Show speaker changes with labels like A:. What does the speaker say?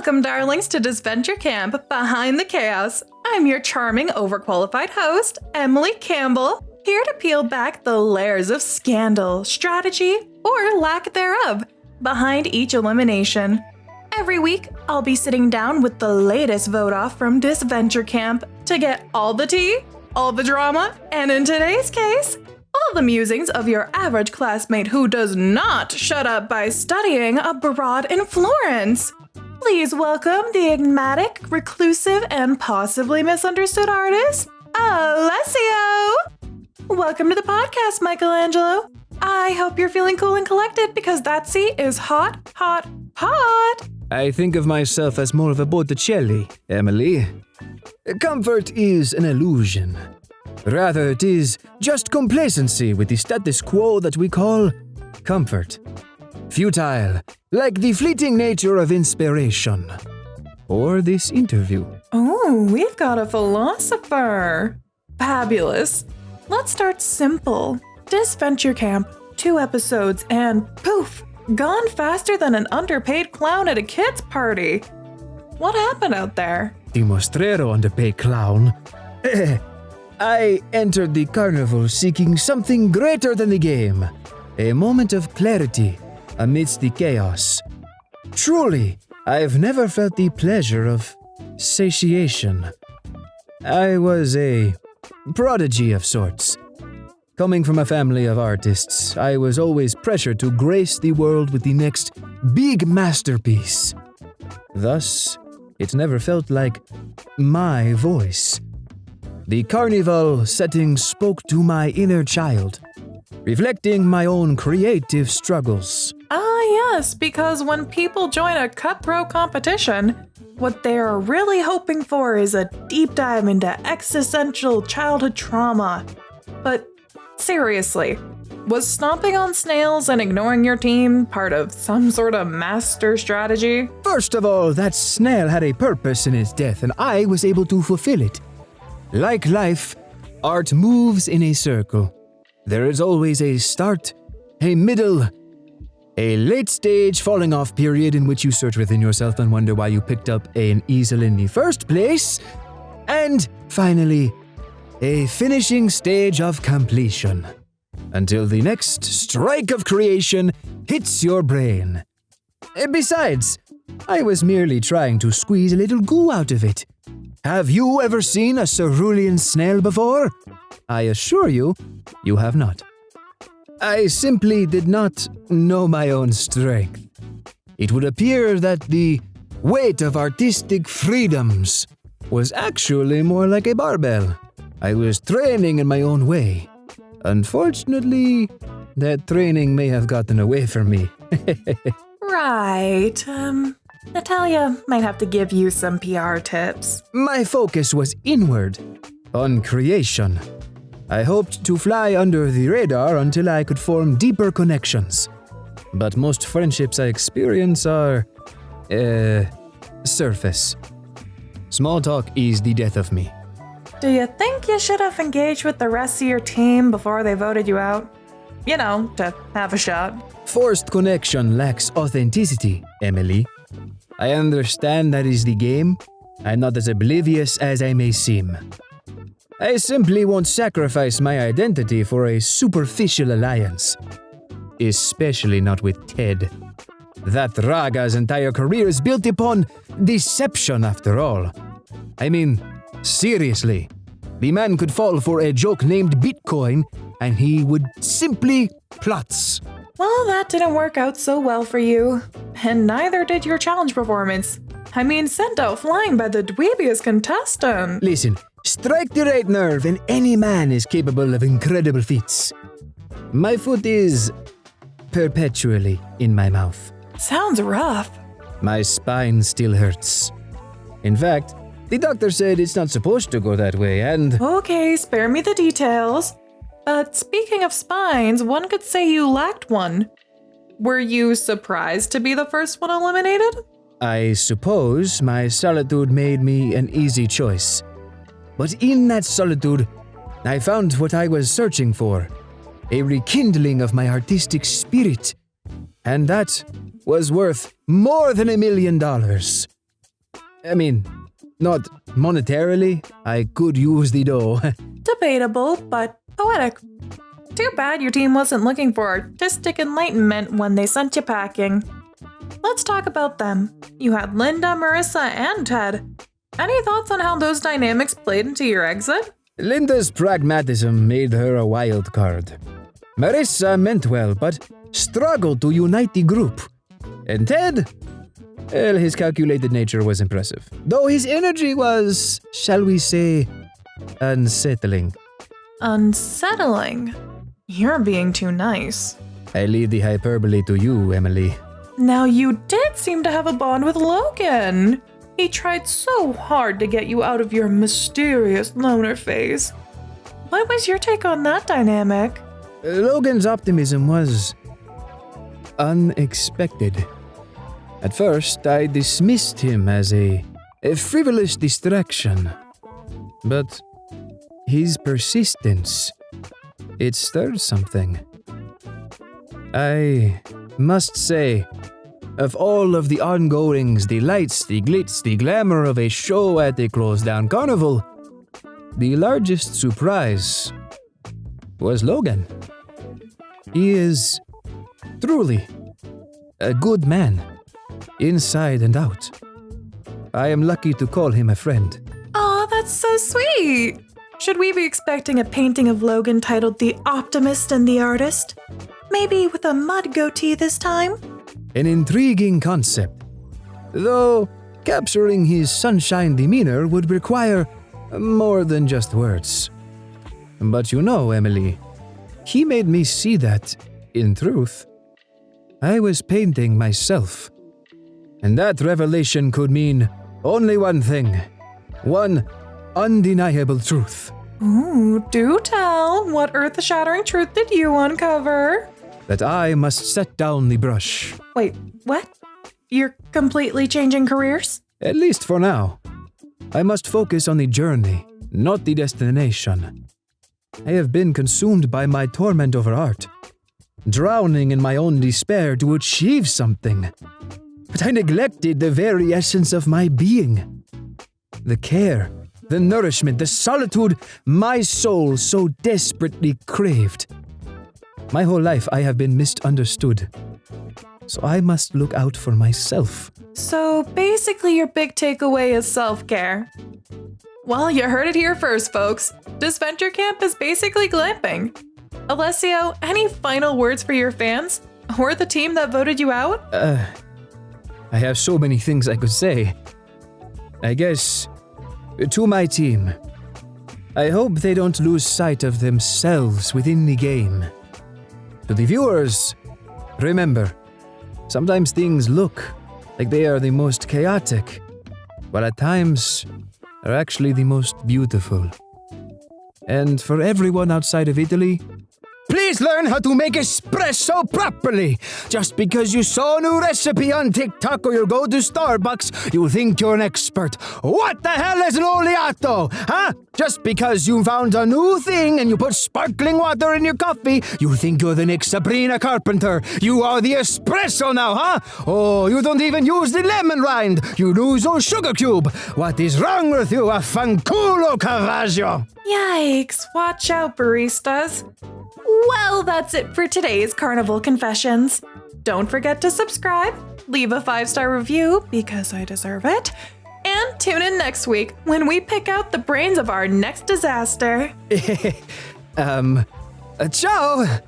A: Welcome, darlings, to DISVENTURE Camp, Behind the Chaos. I'm your charming, overqualified host, Emily Campbell, here to peel back the layers of scandal, strategy, or lack thereof behind each elimination. Every week, I'll be sitting down with the latest vote-off from DISVENTURE Camp to get all the tea, all the drama, and in today's case, all the musings of your average classmate who does not shut up by studying abroad in Florence. Please welcome the enigmatic, reclusive, and possibly misunderstood artist, Alessio! Welcome to the podcast, Michelangelo. I hope you're feeling cool and collected because that seat is hot, hot, hot!
B: I think of myself as more of a Botticelli, Emily. Comfort is an illusion. Rather, it is just complacency with the status quo that we call comfort. Futile, like the fleeting nature of inspiration. Or this interview.
A: Oh, we've got a philosopher. Fabulous. Let's start simple. DISVENTURE Camp, 2 episodes, and poof, gone faster than an underpaid clown at a kid's party. What happened out there?
B: Dimostrero underpaid clown. I entered the carnival seeking something greater than the game. A moment of clarity amidst the chaos. Truly, I've never felt the pleasure of satiation. I was a prodigy of sorts. Coming from a family of artists, I was always pressured to grace the world with the next big masterpiece. Thus, it never felt like my voice. The carnival setting spoke to my inner child, reflecting my own creative struggles.
A: Ah, yes, because when people join a cutthroat competition, what they are really hoping for is a deep dive into existential childhood trauma. But seriously, was stomping on snails and ignoring your team part of some sort of master strategy?
B: First of all, that snail had a purpose in its death, and I was able to fulfill it. Like life, art moves in a circle. There is always a start, a middle, a late stage falling off period in which you search within yourself and wonder why you picked up an easel in the first place, and finally, a finishing stage of completion, until the next strike of creation hits your brain. Besides, I was merely trying to squeeze a little goo out of it. Have you ever seen a cerulean snail before? I assure you, you have not. I simply did not know my own strength. It would appear that the weight of artistic freedoms was actually more like a barbell. I was training in my own way. Unfortunately, that training may have gotten away from me.
A: Right, Natalia might have to give you some PR tips.
B: My focus was inward, on creation. I hoped to fly under the radar until I could form deeper connections. But most friendships I experience are, surface. Small talk is the death of me.
A: Do you think you should have engaged with the rest of your team before they voted you out? You know, to have a shot.
B: Forced connection lacks authenticity, Emily. I understand that is the game. I'm not as oblivious as I may seem. I simply won't sacrifice my identity for a superficial alliance. Especially not with Ted. That Raga's entire career is built upon deception after all. I mean, seriously, the man could fall for a joke named Bitcoin and he would simply plutz.
A: Well, that didn't work out so well for you. And neither did your challenge performance. I mean, sent out flying by the dweebiest contestant.
B: Listen, strike the right nerve and any man is capable of incredible feats. My foot is perpetually in my mouth.
A: Sounds rough.
B: My spine still hurts. In fact, the doctor said it's not supposed to go that way and…
A: Okay, spare me the details. But speaking of spines, one could say you lacked one. Were you surprised to be the first one eliminated?
B: I suppose my solitude made me an easy choice. But in that solitude, I found what I was searching for. A rekindling of my artistic spirit. And that was worth more than $1 million. I mean, not monetarily. I could use the dough.
A: Debatable, but poetic. Too bad your team wasn't looking for artistic enlightenment when they sent you packing. Let's talk about them. You had Linda, Marissa, and Ted. Any thoughts on how those dynamics played into your exit?
B: Linda's pragmatism made her a wild card. Marissa meant well, but struggled to unite the group. And Ted? Well, his calculated nature was impressive, though his energy was, shall we say, unsettling.
A: Unsettling? You're being too nice.
B: I leave the hyperbole to you, Emily.
A: Now you did seem to have a bond with Logan. He tried so hard to get you out of your mysterious loner phase. What was your take on that dynamic?
B: Logan's optimism was unexpected. At first, I dismissed him as a frivolous distraction. But his persistence, it stirred something. I must say, of all of the ongoings, the lights, the glitz, the glamour of a show at a closed-down carnival, the largest surprise was Logan. He is truly a good man, inside and out. I am lucky to call him a friend.
A: Aw, that's so sweet! Should we be expecting a painting of Logan titled The Optimist and the Artist? Maybe with a mud goatee this time?
B: An intriguing concept, though capturing his sunshine demeanor would require more than just words. But you know, Emily, he made me see that, in truth, I was painting myself. And that revelation could mean only one thing, one undeniable truth.
A: Ooh, do tell. What earth-shattering truth did you uncover?
B: That I must set down the brush.
A: Wait, what? You're completely changing careers?
B: At least for now. I must focus on the journey, not the destination. I have been consumed by my torment over art, drowning in my own despair to achieve something. But I neglected the very essence of my being. The care, the nourishment, the solitude my soul so desperately craved. My whole life I have been misunderstood. So I must look out for myself.
A: So basically your big takeaway is self-care. Well, you heard it here first, folks. DISVENTURE Camp is basically glamping. Alessio, any final words for your fans? Or the team that voted you out?
B: I have so many things I could say. I guess, to my team, I hope they don't lose sight of themselves within the game. To the viewers, remember, sometimes things look like they are the most chaotic, but at times are actually the most beautiful. And for everyone outside of Italy, please learn how to make espresso properly. Just because you saw a new recipe on TikTok or you go to Starbucks, you think you're an expert. What the hell is an oleato? Huh? Just because you found a new thing and you put sparkling water in your coffee, you think you're the next Sabrina Carpenter. You are the espresso now, huh? Oh, you don't even use the lemon rind. You lose your sugar cube. What is wrong with you, affanculo Cavaggio?
A: Yikes, watch out, baristas. Well, that's it for today's Carnival Confessions. Don't forget to subscribe, leave a 5-star review because I deserve it, and tune in next week when we pick out the brains of our next disaster.
B: Ciao!